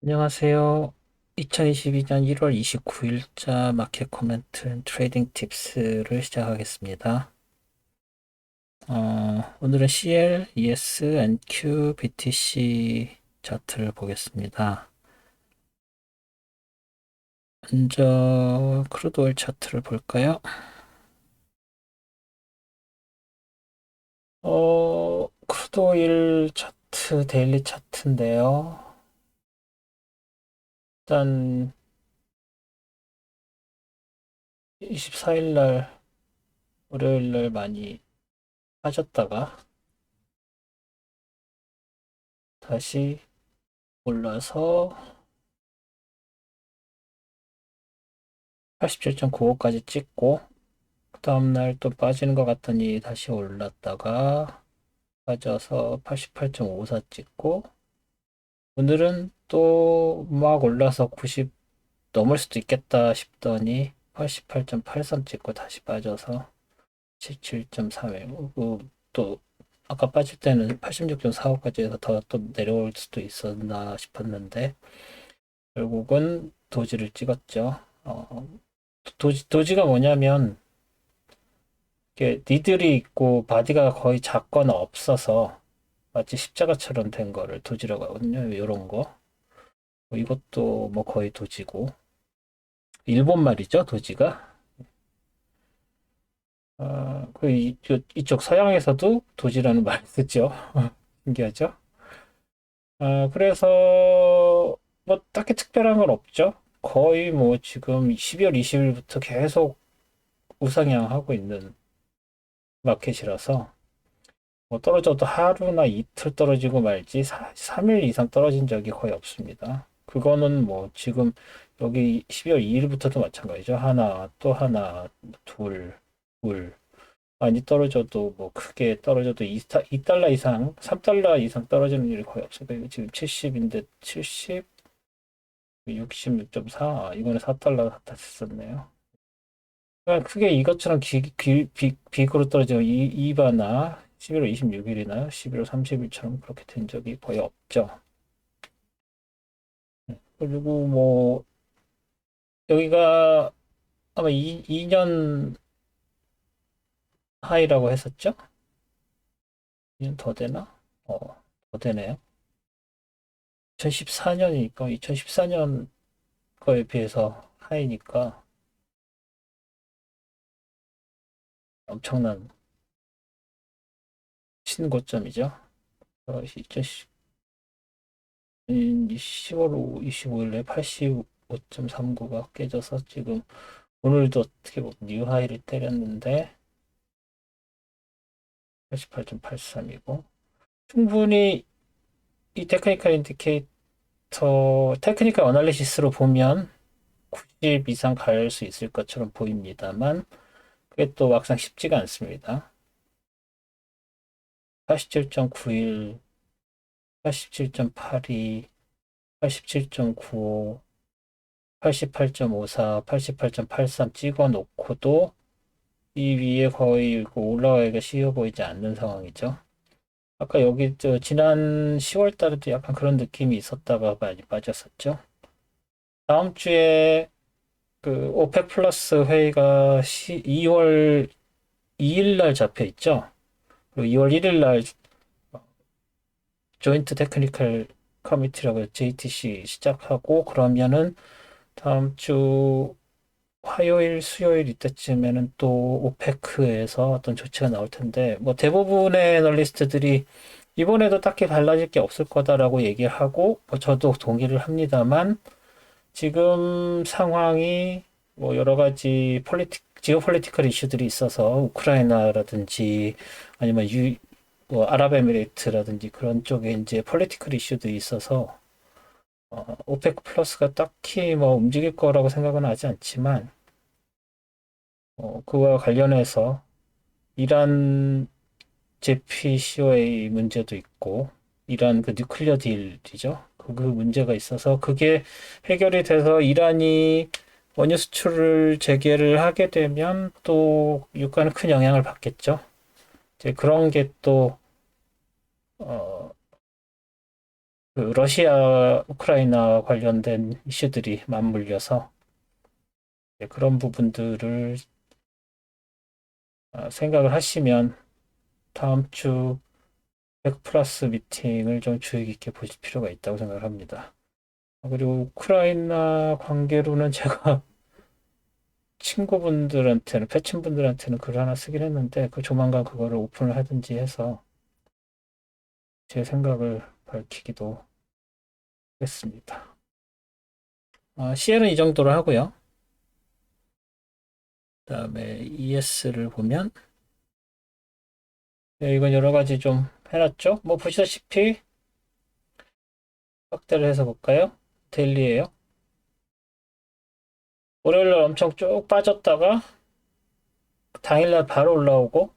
안녕하세요. 2022년 1월 29일자 마켓 코멘트 트레이딩 팁스를 시작하겠습니다. 오늘은 CL, ES, NQ, BTC 차트를 보겠습니다. 먼저 크루드 오일 차트를 볼까요? 크루드 오일 차트, 데일리 차트인데요. 일단 24일 날, 월요일 날 많이 빠졌다가 다시 올라서 87.95까지 찍고 그 다음날 또 빠지는 것 같더니 다시 올랐다가 빠져서 88.54 찍고 오늘은 또 막 올라서 90 넘을 수도 있겠다 싶더니 88.83 찍고 다시 빠져서 77.31. 또 아까 빠질 때는 86.45까지 해서 더 또 내려올 수도 있었나 싶었는데 결국은 도지를 찍었죠. 도지가 뭐냐면 이게 니들이 있고 바디가 거의 작거나 없어서 마치 십자가처럼 된 거를 도지라고 하거든요. 이런 거. 이것도 뭐 거의 도지고. 일본 말이죠, 도지가. 이쪽 서양에서도 도지라는 말을 쓰죠. 신기하죠? 그래서 뭐 딱히 특별한 건 없죠. 거의 뭐 지금 12월 20일부터 계속 우상향하고 있는 마켓이라서 뭐 떨어져도 하루나 이틀 떨어지고 말지 3일 이상 떨어진 적이 거의 없습니다. 그거는 뭐 지금 여기 12월 2일부터도 마찬가지죠. 하나, 또 하나, 둘, 둘. 많이 떨어져도 뭐 크게 떨어져도 2달러 이상, 3달러 이상 떨어지는 일이 거의 없어요. 지금 70인데 70, 66.4. 이거는 4달러 갖다 썼네요. 그러니까 크게 이것처럼 빅으로 떨어지면 이바나 11월 26일이나 11월 30일처럼 그렇게 된 적이 거의 없죠. 그리고 뭐 여기가 아마 2년 하이라고 했었죠? 2년 더 되나? 어, 더 되네요. 2014년이니까 2014년 거에 비해서 하이니까 엄청난 신고점이죠. 2010 10월 25일에 85.39가 깨져서 지금 오늘도 어떻게 보면 뉴하이를 때렸는데 88.83이고 충분히 이 테크니컬 인디케이터 테크니컬 어널리시스로 보면 90 이상 갈 수 있을 것처럼 보입니다만 그게 또 막상 쉽지가 않습니다. 87.91, 87.82, 87.95, 88.54, 88.83 찍어 놓고도 이 위에 거의 올라가기가 쉬워 보이지 않는 상황이죠. 아까 여기 지난 10월 달에도 약간 그런 느낌이 있었다가 많이 빠졌었죠. 다음 주에 그 오펙 플러스 회의가 2월 2일 날 잡혀 있죠. 그리고 2월 1일 날 조인트 테크니컬 커미티라고 JTC 시작하고 그러면은 다음 주 화요일, 수요일 이때쯤에는 또 오페크에서 어떤 조치가 나올 텐데, 뭐 대부분의 애널리스트들이 이번에도 딱히 달라질 게 없을 거다라고 얘기하고, 뭐 저도 동의를 합니다만, 지금 상황이 뭐 여러 가지 지오폴리티컬 이슈들이 있어서 우크라이나라든지 아니면 뭐 아랍에미레이트라든지 그런 쪽에 이제 폴리티컬 이슈들이 있어서 오페크 플러스가 딱히 뭐 움직일 거라고 생각은 하지 않지만 그와 관련해서 이란 JCPOA 문제도 있고, 이란 그 뉴클리어 딜이죠. 그 문제가 있어서 그게 해결이 돼서 이란이 원유 수출을 재개를 하게 되면 또 유가는 큰 영향을 받겠죠. 이제 그런 게 또, 어, 그 러시아, 우크라이나 관련된 이슈들이 맞물려서 그런 부분들을 생각을 하시면 다음 주 100 플러스 미팅을 좀 주의 깊게 보실 필요가 있다고 생각을 합니다. 그리고 우크라이나 관계로는 제가 친구분들한테는, 패친분들한테는 글 하나 쓰긴 했는데, 그 조만간 그거를 오픈을 하든지 해서 제 생각을 밝히기도 했습니다. CL은 이 정도로 하고요. 그 다음에 ES를 보면, 네, 이건 여러 가지 좀 해놨죠? 뭐 보시다시피 확대를 해서 볼까요? 데일리예요. 월요일날 엄청 쭉 빠졌다가 당일날 바로 올라오고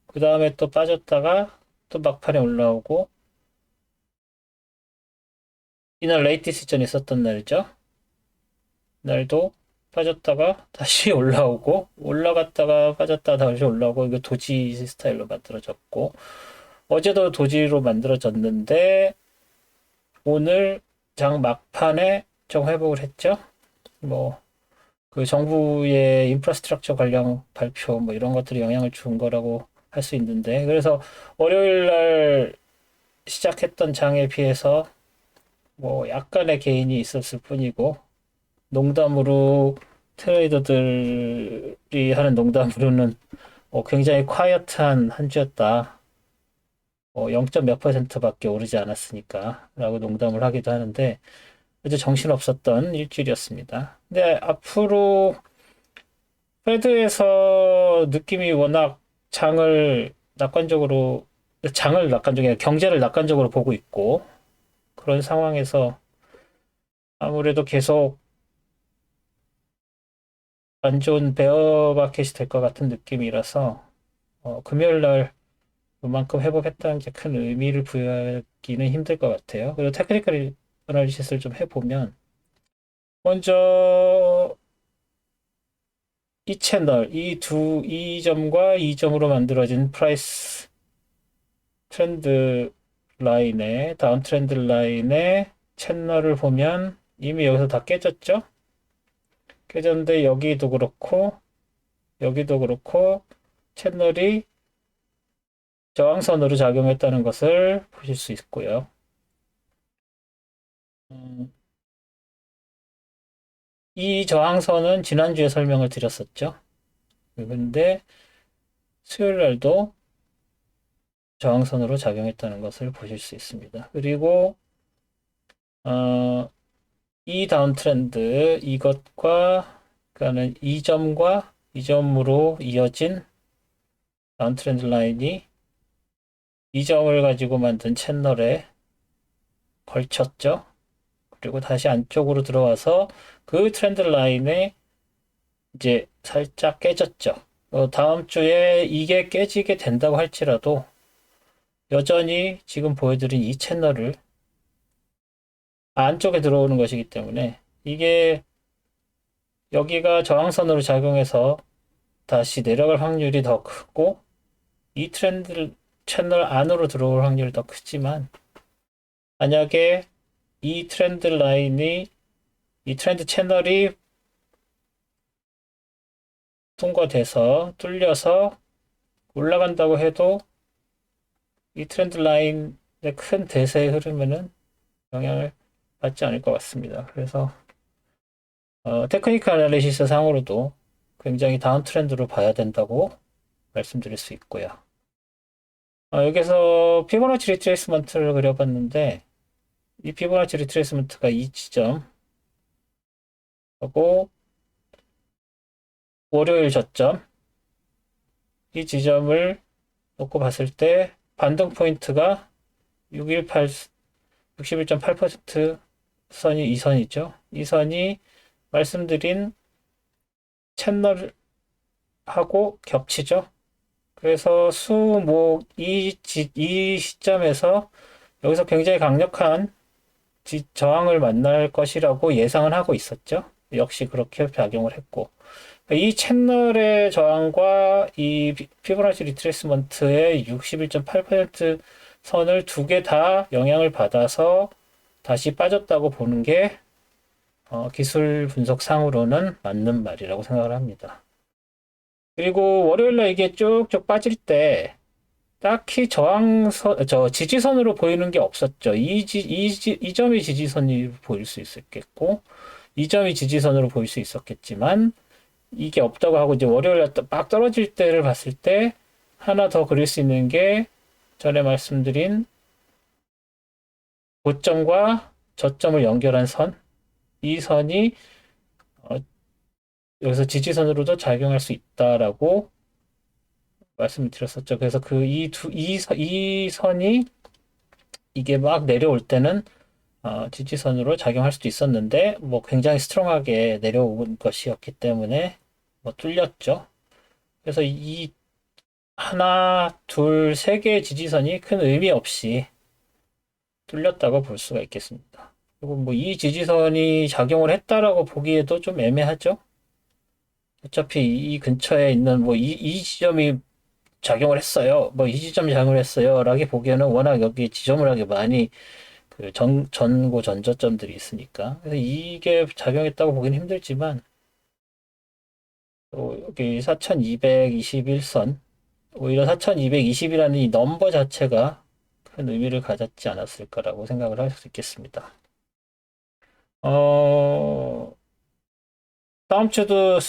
그 다음에 또 빠졌다가 또 막판에 올라오고 이날 레이티 시전이 있었던 날이죠. 날도 빠졌다가 다시 올라오고 올라갔다가 빠졌다가 다시 올라오고 이거 도지 스타일로 만들어졌고 어제도 도지로 만들어졌는데 오늘 장 막판에 좀 회복을 했죠. 뭐 그 정부의 인프라스트럭처 관련 발표 뭐 이런 것들이 영향을 준 거라고 할 수 있는데 그래서 월요일 날 시작했던 장에 비해서 뭐 약간의 개인이 있었을 뿐이고 농담으로 트레이더들이 하는 농담으로는 굉장히 콰이어트한 한 주였다. 0. 몇 퍼센트밖에 오르지 않았으니까 라고 농담을 하기도 하는데 아주 정신없었던 일주일이었습니다. 근데 앞으로 패드에서 느낌이 워낙 장을 낙관적으로 경제를 낙관적으로 보고 있고 그런 상황에서 아무래도 계속 안 좋은 베어 마켓이 될 것 같은 느낌이라서 금요일 날 그만큼 회복했다는 게 큰 의미를 부여하기는 힘들 것 같아요. 그리고 테크니컬 어널리시스를 좀 해보면 먼저 이 채널, 이 점과 이 점으로 만들어진 프라이스 트렌드 라인의 다운 트렌드 라인의 채널을 보면 이미 여기서 다 깨졌죠? 깨졌는데 여기도 그렇고 채널이 저항선으로 작용했다는 것을 보실 수 있고요. 이 저항선은 지난주에 설명을 드렸었죠. 그런데 수요일 날도 저항선으로 작용했다는 것을 보실 수 있습니다. 그리고 이 다운 트렌드 이것과 그러니까는 이 점과 이 점으로 이어진 다운 트렌드 라인이 이 점을 가지고 만든 채널에 걸쳤죠. 그리고 다시 안쪽으로 들어와서 그 트렌드 라인에 이제 살짝 깨졌죠. 다음 주에 이게 깨지게 된다고 할지라도 여전히 지금 보여드린 이 채널을 안쪽에 들어오는 것이기 때문에 이게 여기가 저항선으로 작용해서 다시 내려갈 확률이 더 크고 이 트렌드 채널 안으로 들어올 확률이 더 크지만 만약에 이 트렌드 채널이 통과돼서 뚫려서 올라간다고 해도 이 트렌드 라인의 큰 대세의 흐름에는 영향을 받지 않을 것 같습니다. 그래서 테크니컬 애널리시스 상으로도 굉장히 다운 트렌드로 봐야 된다고 말씀드릴 수 있고요. 여기서 피보나치 리트레이스먼트를 그려봤는데 이 피보나치 리트레이스먼트가 이 지점 하고 월요일 저점 이 지점을 놓고 봤을 때 반등 포인트가 618, 61.8% 선이 이 선이죠. 이 선이 말씀드린 채널하고 겹치죠. 그래서 이 시점에서 여기서 굉장히 강력한 저항을 만날 것이라고 예상을 하고 있었죠. 역시 그렇게 작용을 했고 이 채널의 저항과 이 피보나치 리트레이스먼트의 61.8% 선을 두 개 다 영향을 받아서 다시 빠졌다고 보는 게 기술 분석상으로는 맞는 말이라고 생각을 합니다. 그리고 월요일날 이게 쭉쭉 빠질 때 딱히 지지선으로 보이는 게 없었죠. 이 점이 지지선이 보일 수 있었겠고, 이 점이 지지선으로 보일 수 있었겠지만, 이게 없다고 하고 이제 월요일날 막 떨어질 때를 봤을 때 하나 더 그릴 수 있는 게 전에 말씀드린 고점과 저점을 연결한 선, 이 선이 여기서 지지선으로도 작용할 수 있다라고 말씀을 드렸었죠. 그래서 이 선이 이게 막 내려올 때는 지지선으로 작용할 수도 있었는데 뭐 굉장히 스트롱하게 내려온 것이었기 때문에 뭐 뚫렸죠. 그래서 이 하나, 둘, 세 개의 지지선이 큰 의미 없이 뚫렸다고 볼 수가 있겠습니다. 그리고 뭐 이 지지선이 작용을 했다라고 보기에도 좀 애매하죠. 어차피 이 근처에 있는 뭐 이 지점이 작용을 했어요. 뭐 이 지점이 작용을 했어요. 라기 보기에는 워낙 여기 지저분하게 많이 그 전고 전저점들이 있으니까. 그래서 이게 작용했다고 보기는 힘들지만 또 여기 4221선 오히려 4220이라는 이 넘버 자체가 큰 의미를 가졌지 않았을까라고 생각을 할 수 있겠습니다. 어, 다음 주도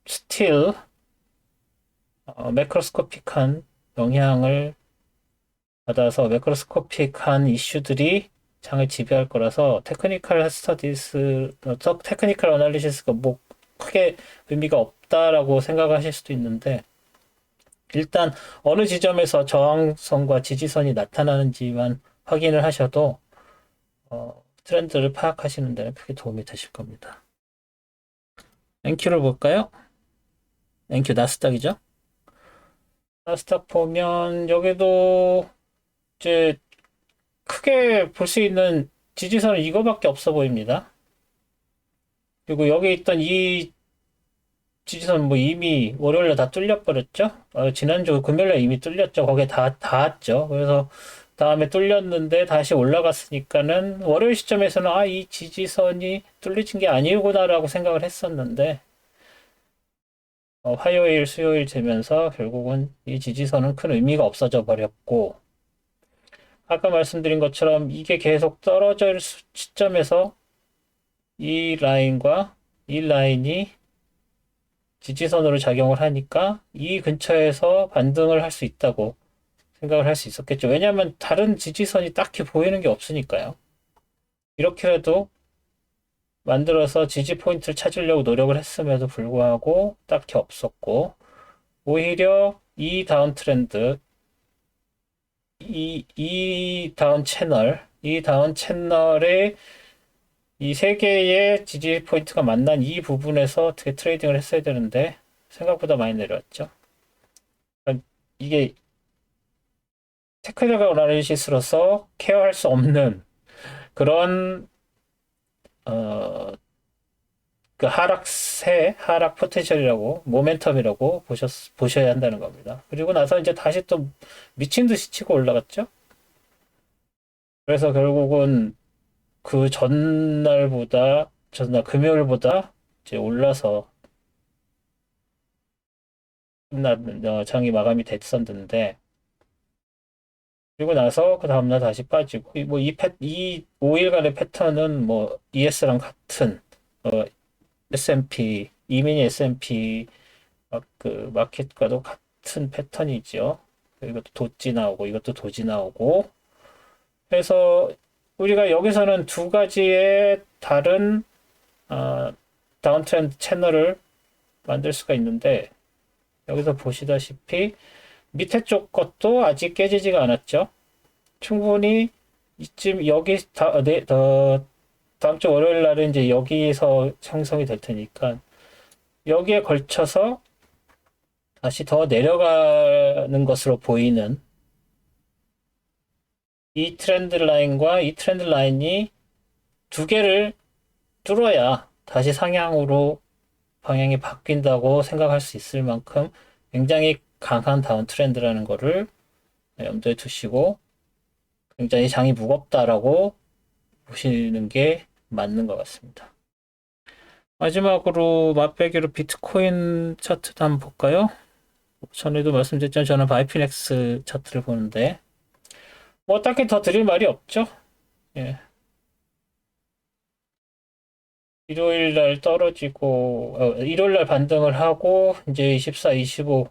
스틸 매크로스코픽한 영향을 받아서 매크로스코픽한 이슈들이 장을 지배할 거라서 테크니컬 어널리시스가 뭐 크게 의미가 없다라고 생각하실 수도 있는데 일단 어느 지점에서 저항선과 지지선이 나타나는지만 확인을 하셔도 트렌드를 파악하시는 데는 크게 도움이 되실 겁니다. NQ를 볼까요? NQ 나스닥이죠? 나스닥 보면 여기도 이제 크게 볼 수 있는 지지선은 이거밖에 없어 보입니다. 그리고 여기 있던 이 지지선 뭐 이미 월요일에 다 뚫려버렸죠? 지난주 금요일에 이미 뚫렸죠. 거기에 다 닿았죠. 그래서 다음에 뚫렸는데 다시 올라갔으니까는 월요일 시점에서는 이 지지선이 뚫리진 게 아니구나라고 생각을 했었는데 화요일, 수요일 재면서 결국은 이 지지선은 큰 의미가 없어져 버렸고 아까 말씀드린 것처럼 이게 계속 떨어질 시점에서 이 라인과 이 라인이 지지선으로 작용을 하니까 이 근처에서 반등을 할 수 있다고 생각을 할 수 있었겠죠. 왜냐하면 다른 지지선이 딱히 보이는 게 없으니까요. 이렇게라도 만들어서 지지 포인트를 찾으려고 노력을 했음에도 불구하고 딱히 없었고 오히려 이 다운 트렌드 이 다운 채널의 이 세 개의 지지 포인트가 만난 이 부분에서 어떻게 트레이딩을 했어야 되는데 생각보다 많이 내려왔죠. 그러니까 이게 테크니컬 어나리시스로서 케어할 수 없는 그런 그 하락 포텐셜이라고 모멘텀이라고 보셔야 한다는 겁니다. 그리고 나서 이제 다시 또 미친 듯이 치고 올라갔죠. 그래서 결국은 그 전날 금요일보다 이제 올라서 장이 마감이 됐었는데 그리고 나서 그 다음날 다시 빠지고 이 5일간의 패턴은 뭐 ES랑 같은 S&P 이미니 S&P 그 마켓과도 같은 패턴이죠. 이것도 도지 나오고 이것도 도지 나오고 그래서 우리가 여기서는 두 가지의 다른 다운트렌드 채널을 만들 수가 있는데 여기서 보시다시피 밑에 쪽 것도 아직 깨지지가 않았죠. 충분히 이쯤 여기 다음 주 월요일 날은 이제 여기서 형성이 될 테니까 여기에 걸쳐서 다시 더 내려가는 것으로 보이는 이 트렌드 라인과 이 트렌드 라인이 두 개를 뚫어야 다시 상향으로 방향이 바뀐다고 생각할 수 있을 만큼 굉장히 강한 다운 트렌드라는 거를 염두에 두시고 굉장히 장이 무겁다라고 보시는 게 맞는 것 같습니다. 마지막으로 맛배기로 비트코인 차트도 한번 볼까요? 전에도 말씀드렸지만 저는 바이피넥스 차트를 보는데 뭐 딱히 더 드릴 말이 없죠. 예. 일요일 날 떨어지고 일요일 날 반등을 하고 이제 24, 25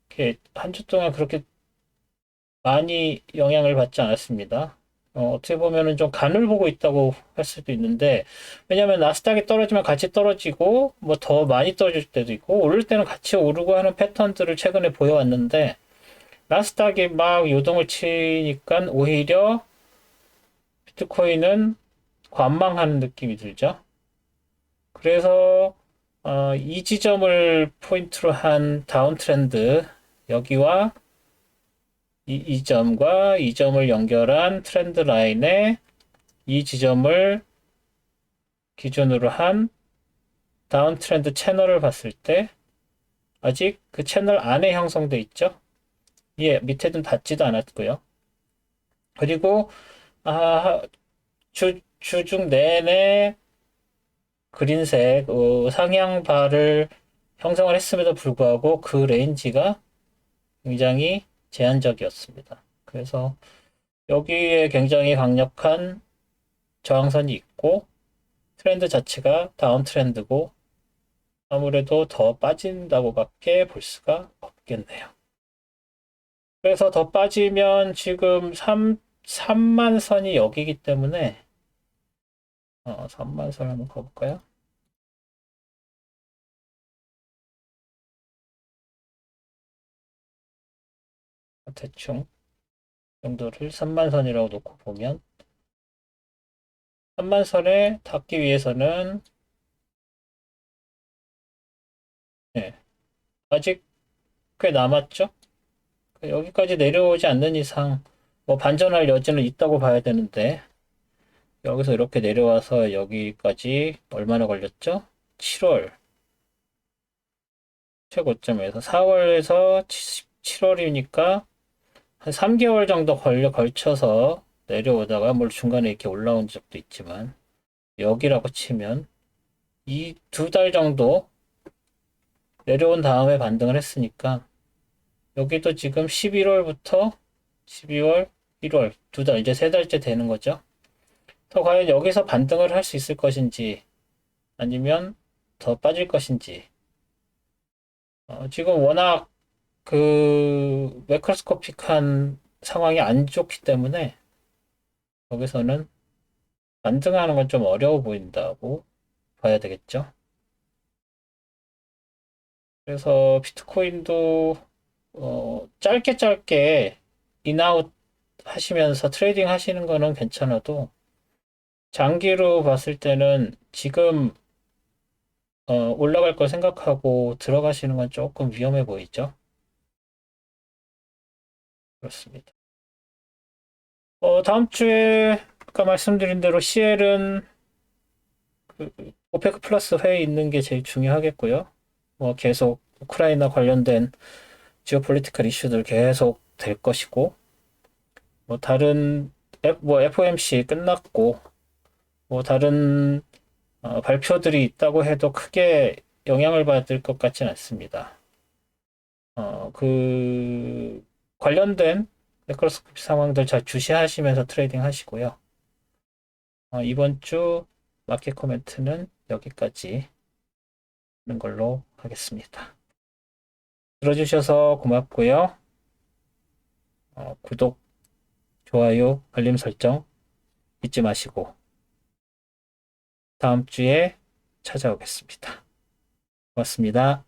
이렇게 한 주 동안 그렇게 많이 영향을 받지 않았습니다. 어떻게 보면은 좀 간을 보고 있다고 할 수도 있는데, 왜냐면 나스닥이 떨어지면 같이 떨어지고, 뭐 더 많이 떨어질 때도 있고, 오를 때는 같이 오르고 하는 패턴들을 최근에 보여왔는데, 나스닥이 막 요동을 치니까 오히려 비트코인은 관망하는 느낌이 들죠. 그래서, 이 지점을 포인트로 한 다운 트렌드, 여기와 이 점과 이 점을 연결한 트렌드 라인에 이 지점을 기준으로 한 다운 트렌드 채널을 봤을 때 아직 그 채널 안에 형성돼 있죠. 예, 밑에는 닿지도 않았고요. 그리고 주중 내내 그린색 상향바를 형성을 했음에도 불구하고 그 레인지가 굉장히 제한적이었습니다. 그래서 여기에 굉장히 강력한 저항선이 있고 트렌드 자체가 다운 트렌드고 아무래도 더 빠진다고밖에 볼 수가 없겠네요. 그래서 더 빠지면 지금 3만 선이 여기기 때문에 3만 선 한번 가볼까요? 대충 정도를 3만 선이라고 놓고 보면 3만 선에 닿기 위해서는 예, 아직 꽤 남았죠? 여기까지 내려오지 않는 이상 뭐 반전할 여지는 있다고 봐야 되는데 여기서 이렇게 내려와서 여기까지 얼마나 걸렸죠? 7월 최고점에서 4월에서 7월이니까 한 3개월 정도 걸쳐서 내려오다가 물 중간에 이렇게 올라온 적도 있지만 여기라고 치면 이 2달 정도 내려온 다음에 반등을 했으니까 여기도 지금 11월부터 12월, 1월 2달 이제 3달째 되는 거죠. 더 과연 여기서 반등을 할 수 있을 것인지 아니면 더 빠질 것인지 지금 워낙 그 매크로스코픽한 상황이 안 좋기 때문에 여기서는 반등하는 건 좀 어려워 보인다고 봐야 되겠죠. 그래서 비트코인도 짧게 짧게 인아웃 하시면서 트레이딩 하시는 거는 괜찮아도 장기로 봤을 때는 지금 올라갈 걸 생각하고 들어가시는 건 조금 위험해 보이죠. 그렇습니다. 다음 주에 아까 말씀드린 대로 CL은 그 오페크 플러스 회의 있는 게 제일 중요하겠고요. 계속 우크라이나 관련된 지오폴리티컬 이슈들 계속 될 것이고, 다른 FOMC 끝났고, 다른 발표들이 있다고 해도 크게 영향을 받을 것 같지는 않습니다. 그 관련된 매크로스코피 상황들 잘 주시하시면서 트레이딩 하시고요. 이번 주 마켓 코멘트는 여기까지 하는 걸로 하겠습니다. 들어주셔서 고맙고요. 구독, 좋아요, 알림 설정 잊지 마시고 다음 주에 찾아오겠습니다. 고맙습니다.